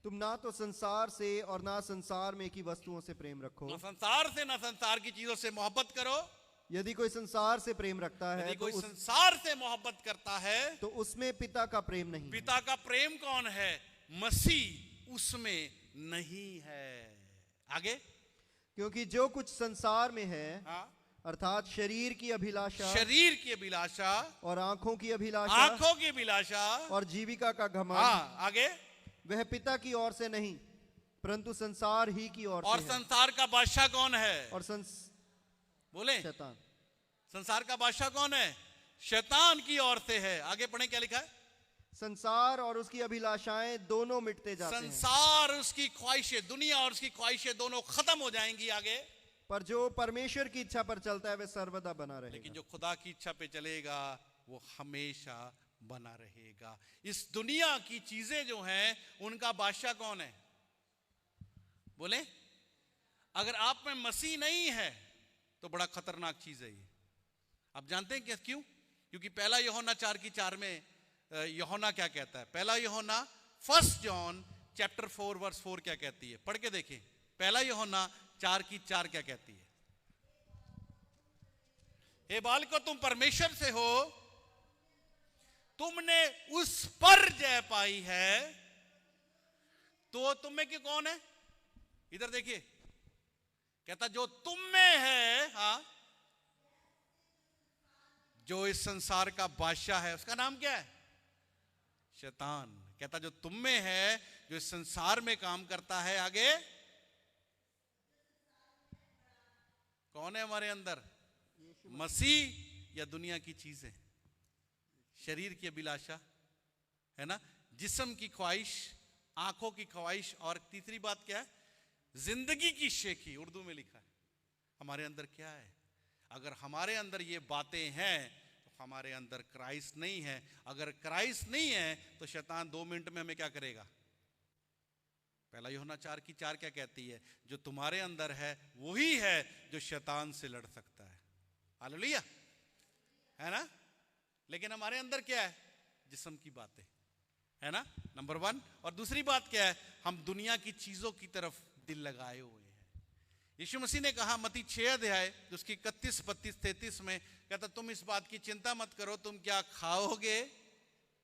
तुम ना तो संसार से और ना संसार में की वस्तुओं से प्रेम रखो। ना संसार से ना संसार की चीजों से मोहब्बत करो। यदि कोई संसार से प्रेम रखता है, यदि कोई संसार से मोहब्बत करता है तो उसमें पिता का प्रेम नहीं। पिता का प्रेम कौन है? मसीह उसमें नहीं है। आगे, क्योंकि जो कुछ संसार में है, हाँ, अर्थात शरीर की अभिलाषा और आंखों की अभिलाषा और जीविका का घमंड, हाँ, आगे, वह पिता की ओर से नहीं परंतु संसार ही की ओर और से है। संसार का बादशाह कौन है? और बोले शैतान। संसार का बादशाह कौन है? शैतान की ओर से है। आगे पढ़ें क्या लिखा है? संसार और उसकी अभिलाषाएं दोनों मिटते जाते हैं, संसार उसकी ख्वाहिशें, दुनिया और उसकी ख्वाहिशें दोनों खत्म हो जाएंगी आगे, पर जो परमेश्वर की इच्छा पर चलता है वह सर्वदा बना लेकिन रहेगा। जो खुदा की इच्छा पे चलेगा वो हमेशा बना रहेगा। इस दुनिया की चीजें जो हैं उनका बादशाह कौन है? बोले अगर आप में मसीह नहीं है तो बड़ा खतरनाक चीज है ये। आप जानते हैं क्या क्यों? क्योंकि पहला यूहन्ना 4:4 में यूहन्ना क्या कहता है? पहला यूहन्ना 1 जॉन चैप्टर 4 वर्स 4 क्या कहती है? पढ़ के देखें। पहला यूहन्ना 4:4 क्या कहती है? हे बालको तुम परमेश्वर से हो, तुमने उस पर जय पाई है, तो तुम में क्यों कौन है? इधर देखिए, कहता जो तुम में है, हाँ, जो इस संसार का बादशाह है उसका नाम क्या है? शैतान। कहता जो तुम में है, जो इस संसार में काम करता है, आगे कौन है हमारे अंदर? मसीह या दुनिया की चीजें, शरीर की अभिलाषा, है ना, जिस्म की ख्वाहिश, आंखों की ख्वाहिश, और तीसरी बात क्या है? जिंदगी की शेखी। उर्दू में लिखा है। हमारे अंदर क्या है? अगर हमारे अंदर ये बातें हैं तो हमारे अंदर क्राइस्ट नहीं है। अगर क्राइस्ट नहीं है तो शैतान 2 मिनट में हमें क्या करेगा? पहला यूहन्ना 4:4 क्या कहती है? जो तुम्हारे अंदर है वही है जो शैतान से लड़ सकता है। हालेलुया, है ना। लेकिन हमारे अंदर क्या है? जिस्म की बातें, है ना, नंबर 1। और दूसरी बात क्या है? हम दुनिया की चीजों की तरफ दिल लगाए हुए हैं। यीशु मसीह ने कहा मत्ती 6 अध्याय उसकी 31, 32, 33 में, कहता तुम इस बात की चिंता मत करो, तुम क्या खाओगे,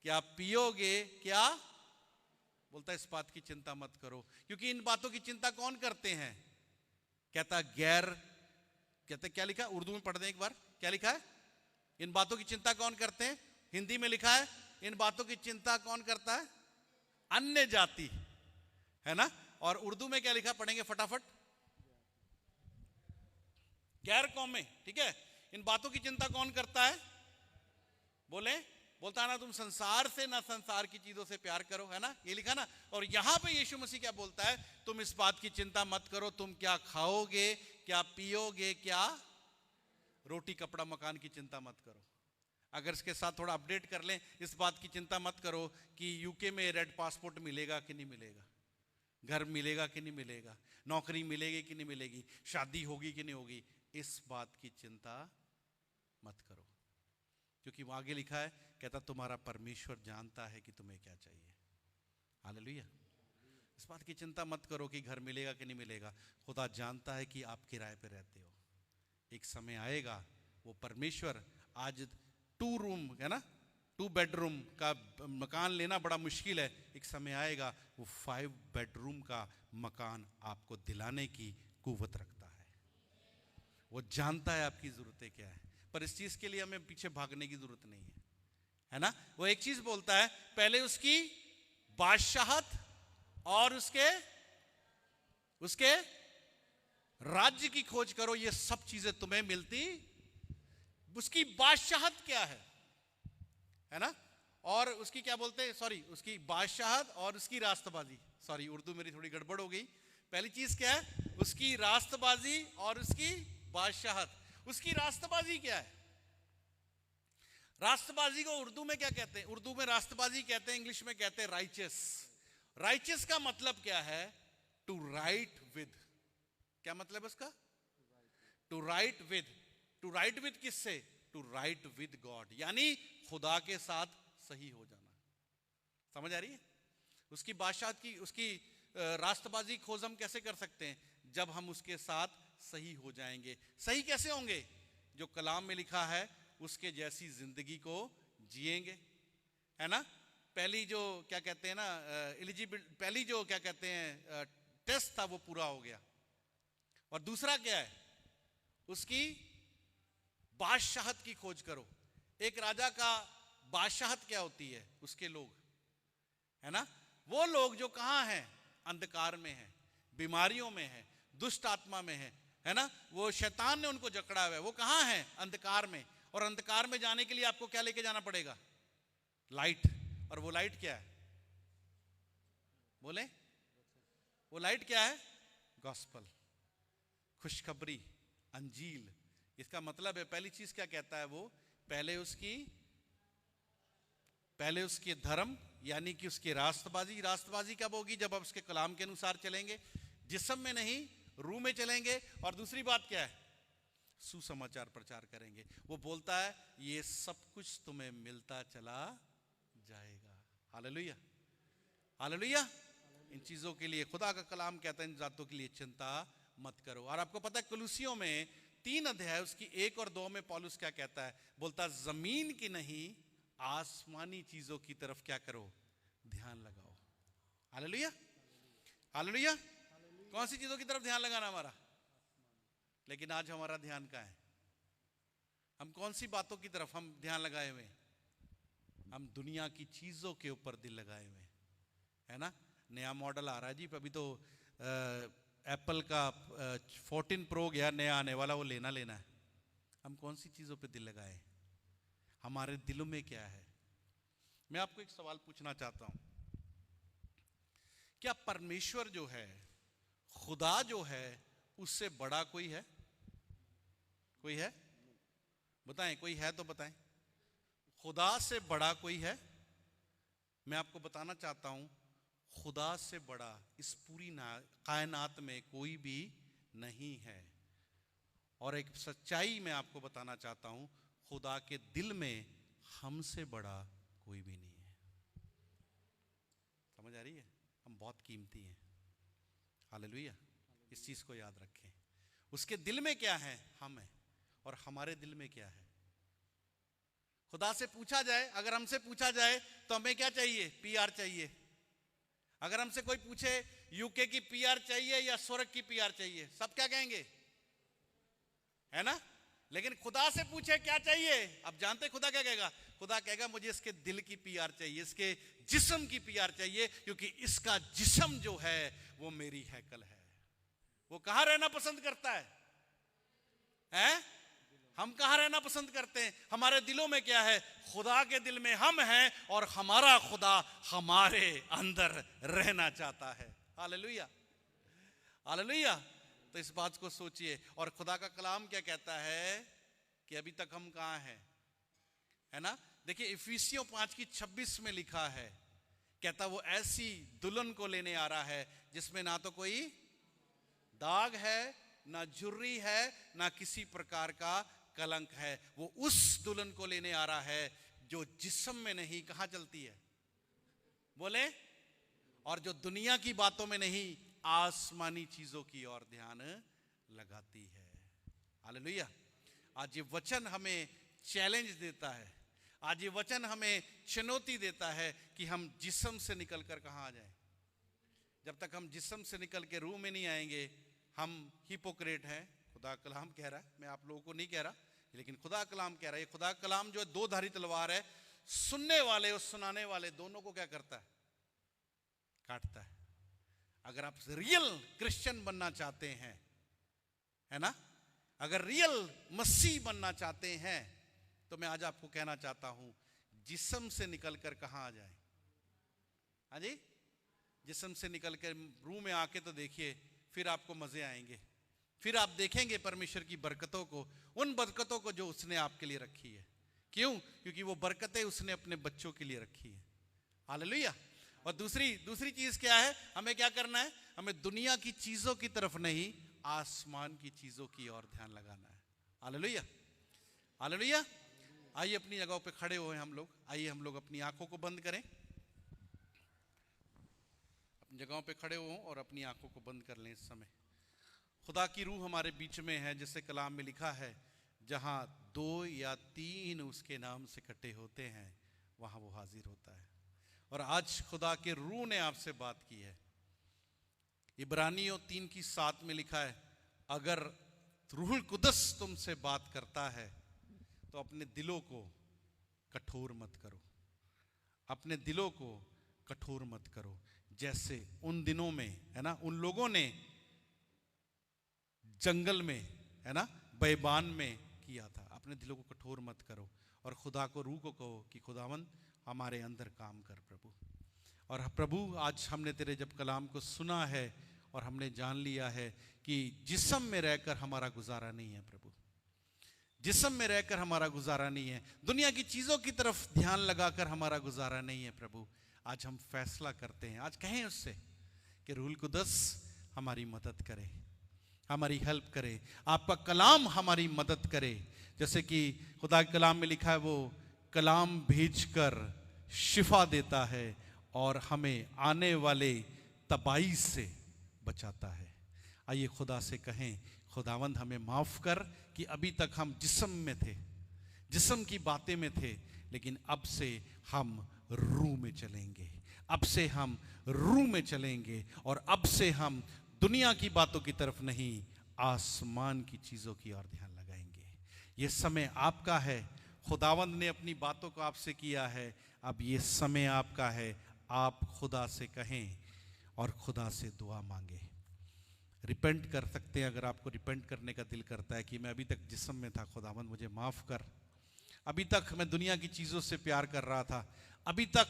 क्या पियोगे, क्या, बोलता है इस बात की चिंता मत करो, क्योंकि इन बातों की चिंता कौन करते हैं? कहता कहते क्या लिखा? उर्दू में पढ़ दें एक बार, क्या लिखा है? इन बातों की चिंता कौन करते हैं? हिंदी में लिखा है इन बातों की चिंता कौन करता है? अन्य जाति, है ना। और उर्दू में क्या लिखा? पढ़ेंगे फटाफट। गैर कौमें, ठीक है। इन बातों की चिंता कौन करता है? बोलता है ना तुम संसार से ना संसार की चीजों से प्यार करो, है ना, ये लिखा ना। और यहां पे यीशु मसीह क्या बोलता है? तुम इस बात की चिंता मत करो, तुम क्या खाओगे, क्या पियोगे, क्या, रोटी कपड़ा मकान की चिंता मत करो। अगर इसके साथ थोड़ा अपडेट कर लें, इस बात की चिंता मत करो कि यूके में रेड पासपोर्ट मिलेगा कि नहीं मिलेगा, घर मिलेगा कि नहीं मिलेगा, नौकरी मिलेगी कि नहीं मिलेगी, शादी होगी कि नहीं होगी, इस बात की चिंता मत करो, क्योंकि वहां आगे लिखा है, कहता तुम्हारा परमेश्वर जानता है कि तुम्हें क्या चाहिए। हालेलुया। इस बात की चिंता मत करो कि घर मिलेगा कि नहीं मिलेगा, खुदा जानता है कि आप किराए पे रहते हो। एक समय आएगा वो परमेश्वर, आज 2 रूम है ना, 2 बेडरूम का मकान लेना बड़ा मुश्किल है, एक समय आएगा वो 5 बेडरूम का मकान आपको दिलाने की कुव्वत रखता है। वो जानता है आपकी जरूरतें क्या है, पर इस चीज के लिए हमें पीछे भागने की जरूरत नहीं है, है ना। वो एक चीज बोलता है, पहले उसकी बादशाहत और उसके राज्य की खोज करो, ये सब चीजें तुम्हें मिलती। उसकी बादशाहत क्या है ना, और उसकी क्या बोलते हैं, सॉरी, उसकी बादशाहत और उसकी रास्तबाजी, सॉरी उर्दू मेरी थोड़ी गड़बड़ हो गई। पहली चीज क्या है? उसकी रास्तबाजी और उसकी बादशाहत। उसकी रास्तबाजी क्या है? रास्तबाजी को उर्दू में क्या कहते हैं? उर्दू में रास्तबाजी कहते हैं, इंग्लिश में कहते हैं राइचियस। राइचियस का मतलब क्या है? To right with. क्या मतलब है उसका? To right with. To right with किससे? टू राइट विद गॉड, यानी खुदा के साथ सही हो जाना। समझ आ रही है? उसकी बादशाहत की, उसकी रास्तबाजी खोज हम कैसे कर सकते हैं? जब हम उसके साथ सही हो जाएंगे। सही कैसे होंगे? जो कलाम में लिखा है उसके जैसी जिंदगी को जिएंगे, है ना। पहली जो क्या कहते हैं ना, एलिजिबल, पहली जो क्या कहते हैं टेस्ट था वो पूरा हो गया। और दूसरा क्या है? उसकी बादशाहत की खोज करो। एक राजा का बादशाहत क्या होती है? उसके लोग, है ना, वो लोग जो कहां हैं? अंधकार में है, बीमारियों में है, दुष्ट आत्मा में है है ना, वो शैतान ने उनको जकड़ा हुआ है। वो कहाँ है? अंधकार में। और अंधकार में जाने के लिए आपको क्या लेके जाना पड़ेगा? लाइट। और वो लाइट क्या है? बोले, वो लाइट क्या है? गॉस्पल, खुशखबरी, अंजील। इसका मतलब है, पहली चीज क्या कहता है वो? पहले उसकी धर्म, यानी कि उसकी रास्तबाजी। रास्तबाजी कब होगी? जब आप उसके कलाम के अनुसार चलेंगे, जिस्म में नहीं, रूह में चलेंगे। और दूसरी बात क्या है? सुसमाचार प्रचार करेंगे। वो बोलता है ये सब कुछ तुम्हें मिलता चला जाएगा। Hallelujah, hallelujah. इन चीजों के लिए खुदा का कलाम कहता है इन बातों के लिए चिंता मत करो। और आपको पता है कुलुसियों में 3 अध्याय उसकी 1 और 2 में पौलुस क्या कहता है? बोलता है जमीन की नहीं, आसमानी चीजों की तरफ क्या करो? ध्यान लगाओ। Hallelujah, hallelujah. कौन सी चीजों की तरफ ध्यान लगाना हमारा? लेकिन आज हमारा ध्यान कहाँ है? हम कौन सी बातों की तरफ हम ध्यान लगाए हुए? हम दुनिया की चीजों के ऊपर दिल लगाए हुए, है ना। नया मॉडल आ रहा है जी, अभी तो एप्पल का 14 प्रो गया नया आने वाला, वो लेना है। हम कौन सी चीजों पे दिल लगाए? हमारे दिलों में क्या है? मैं आपको एक सवाल पूछना चाहता हूं, क्या परमेश्वर जो है, खुदा जो है, उससे बड़ा कोई है? कोई है? बताएं, कोई है तो बताएं। खुदा से बड़ा कोई है? मैं आपको बताना चाहता हूं, खुदा से बड़ा इस पूरी कायनात में कोई भी नहीं है। और एक सच्चाई मैं आपको बताना चाहता हूं, खुदा के दिल में हमसे बड़ा कोई भी नहीं है। समझ आ रही है? हम बहुत कीमती हैं। हालेलुया। इस चीज को याद रखें। उसके दिल में क्या है? हम हैं। और हमारे दिल में क्या है? खुदा से पूछा जाए, अगर हमसे पूछा जाए तो हमें क्या चाहिए? पीआर चाहिए। अगर हमसे कोई पूछे यूके की पीआर चाहिए या स्वर्ग की पीआर चाहिए, सब क्या कहेंगे? है ना। लेकिन खुदा से पूछे क्या चाहिए, अब जानते खुदा क्या कहेगा? खुदा कहेगा मुझे इसके दिल की पीआर चाहिए, इसके जिस्म की पीआर चाहिए, क्योंकि इसका जिस्म जो है वो मेरी हैकल है। वो कहां रहना पसंद करता है? हैं? हम कहां रहना पसंद करते हैं? हमारे दिलों में क्या है? खुदा के दिल में हम हैं और हमारा खुदा हमारे अंदर रहना चाहता है। Hallelujah, hallelujah. तो इस बात को सोचिए। और खुदा का कलाम क्या कहता है कि अभी तक हम कहां हैं, है ना। देखिए इफिसियों 5:26 में लिखा है, कहता वो ऐसी दुल्हन को लेने आ रहा है जिसमें ना तो कोई दाग है, ना झुर्री है, ना किसी प्रकार का कलंक है। वो उस दुल्हन को लेने आ रहा है जो जिस्म में नहीं, कहां चलती है? बोले, और जो दुनिया की बातों में नहीं, आसमानी चीजों की ओर ध्यान लगाती है। हालेलुया। आज ये वचन हमें चैलेंज देता है, आज ये वचन हमें चुनौती देता है कि हम जिस्म से निकलकर कहां आ जाएं। जब तक हम जिस्म से निकल के रूह में नहीं आएंगे, हम हिपोक्रेट हैं। खुदा कलाम कह रहा है, मैं आप लोगों को नहीं कह रहा, लेकिन खुदा कलाम कह रहा है। खुदा कलाम जो है 2 धारी तलवार है, सुनने वाले और सुनाने वाले दोनों को क्या करता है? काटता है। अगर आप रियल क्रिश्चियन बनना चाहते हैं, है ना, अगर रियल मसीह बनना चाहते हैं, तो मैं आज आपको कहना चाहता हूं, जिस्म से निकलकर कहां आ जाए? हाँ जी, जिस्म से निकलकर रूह में आके तो देखिए, फिर आपको मजे आएंगे। फिर आप देखेंगे परमेश्वर की बरकतों को, उन बरकतों को जो उसने आपके लिए रखी है। क्यों? क्योंकि वो बरकतें उसने अपने बच्चों के लिए रखी है। हालेलुया। और दूसरी चीज क्या है? हमें क्या करना है? हमें दुनिया की चीजों की तरफ नहीं, आसमान की चीजों की ओर ध्यान लगाना है। Hallelujah, hallelujah. आइए अपनी जगहों पे खड़े हुए हम लोग, आइए हम लोग अपनी आंखों को बंद करें, अपनी जगहों पे खड़े हों और अपनी आंखों को बंद कर लें। इस समय खुदा की रूह हमारे बीच में है, जैसे कलाम में लिखा है, जहां 2 या 3 उसके नाम से इकट्ठे होते हैं वहां वो हाजिर होता है। और आज खुदा के रूह ने आपसे बात की है। इब्रानियों 3:7 में लिखा है, अगर रूहुल कुदस तुमसे बात करता है तो अपने दिलों को कठोर मत करो, अपने दिलों को कठोर मत करो, जैसे उन दिनों में, है ना, उन लोगों ने जंगल में, है ना, बैबान में किया था। अपने दिलों को कठोर मत करो और खुदा को रूह को कहो कि खुदावंद हमारे अंदर काम कर प्रभु। और प्रभु आज हमने तेरे जब कलाम को सुना है और हमने जान लिया है कि जिस्म में रहकर हमारा गुजारा नहीं है प्रभु, जिस्म में रहकर हमारा गुजारा नहीं है, दुनिया की चीज़ों की तरफ ध्यान लगाकर हमारा गुजारा नहीं है प्रभु। आज हम फैसला करते हैं, आज कहें उससे कि रूहुल कुद्दस हमारी मदद करे, हमारी हेल्प करे, आपका कलाम हमारी मदद करे। जैसे कि खुदा के कलाम में लिखा है, वो कलाम भेजकर शिफा देता है और हमें आने वाले तबाही से बचाता है। आइए खुदा से कहें, खुदावंद हमें माफ़ कर कि अभी तक हम जिस्म में थे, जिस्म की बातें में थे, लेकिन अब से हम रूह में चलेंगे, अब से हम रूह में चलेंगे और अब से हम दुनिया की बातों की तरफ नहीं, आसमान की चीज़ों की ओर ध्यान लगाएंगे। ये समय आपका है, खुदावंद ने अपनी बातों को आपसे किया है, अब ये समय आपका है। आप खुदा से कहें और खुदा से दुआ मांगे। रिपेंट कर सकते हैं, अगर आपको रिपेंट करने का दिल करता है कि मैं अभी तक जिस्म में था, खुदावंद मुझे माफ़ कर, अभी तक मैं दुनिया की चीज़ों से प्यार कर रहा था, अभी तक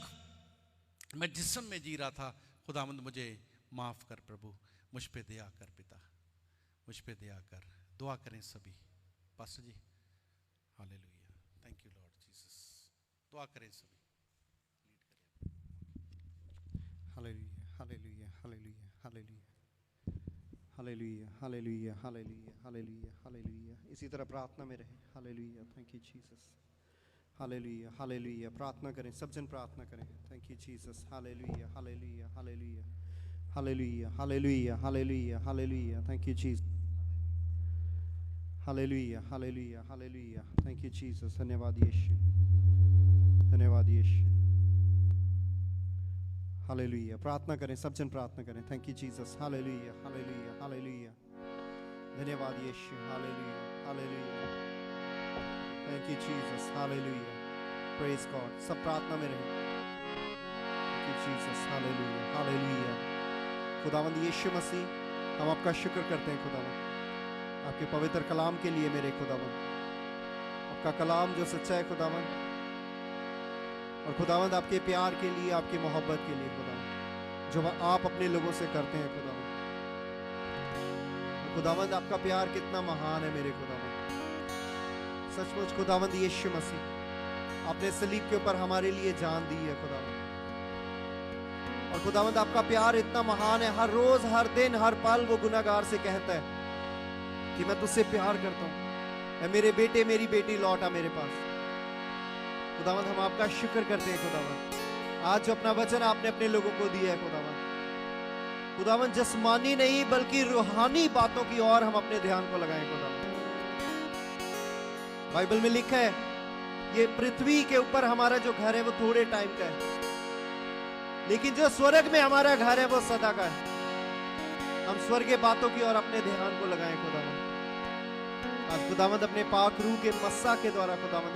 मैं जिस्म में जी रहा था, खुदावंद मुझे माफ़ कर प्रभु, मुझ पे दया कर पिता, मुझ पे दया कर। दुआ करें सभी। Pastor ji, hallelujah, thank you Lord Jesus. दुआ करें सभी। Hallelujah, hallelujah, hallelujah, hallelujah, hallelujah, hallelujah, hallelujah, hallelujah, hallelujah. इसी तरह प्रार्थना में रहें। Hallelujah, thank you Jesus. Hallelujah, hallelujah, प्रार्थना करें, सब जन प्रार्थना करें। Thank you Jesus. Hallelujah, hallelujah, hallelujah, hallelujah, hallelujah, hallelujah, hallelujah, thank you Jesus. Hallelujah, hallelujah, hallelujah, thank you Jesus. धन्यवाद यीशु, धन्यवाद यीशु। हालेलुया, प्रार्थना करें, सब जन प्रार्थना करें। Thank you Jesus. Hallelujah, hallelujah, hallelujah, धन्यवाद Yeshu. Hallelujah, hallelujah, thank you Jesus. Hallelujah, praise God. सब प्रार्थना में रहें। Thank you Jesus. Hallelujah, hallelujah. खुदावंद यीशु मसीह, हम आपका शुक्र करते हैं खुदावंद, आपके पवित्र कलाम के लिए मेरे खुदावंद। आपका कलाम जो सच्चा है खुदावंद, और खुदावंद आपके प्यार के लिए, आपकी मोहब्बत के लिए खुदावंद, जो आप अपने लोगों से करते हैं खुदावंद। खुदावंद आपका प्यार कितना महान है मेरे खुदावंद। सचमुच खुदावंद यीशु मसीह, आपने सलीब के ऊपर हमारे लिए जान दी है खुदावंद। और खुदावंद आपका प्यार इतना महान है, हर रोज, हर दिन, हर पल वो गुनाहगार से कहता है कि मैं तुझसे प्यार करता हूँ, मेरे बेटे, मेरी बेटी लौटा मेरे पास। खुदावंद हम आपका शुक्र करते हैं खुदावंद, आज जो अपना वचन आपने अपने लोगों को दिया है खुदावंद। खुदावंद जिस्मानी नहीं बल्कि रूहानी बातों की ओर हम अपने ध्यान को लगाएं खुदावंद। बाइबल में लिखा है, ये पृथ्वी के ऊपर हमारा जो घर है वो थोड़े टाइम का है, लेकिन जो स्वर्ग में हमारा घर है वो सदा का है। हम स्वर्ग के बातों की ओर अपने ध्यान को लगाएं खुदावंद। आज खुदावंद अपने पाक रूह के मस्सा के द्वारा खुदावंद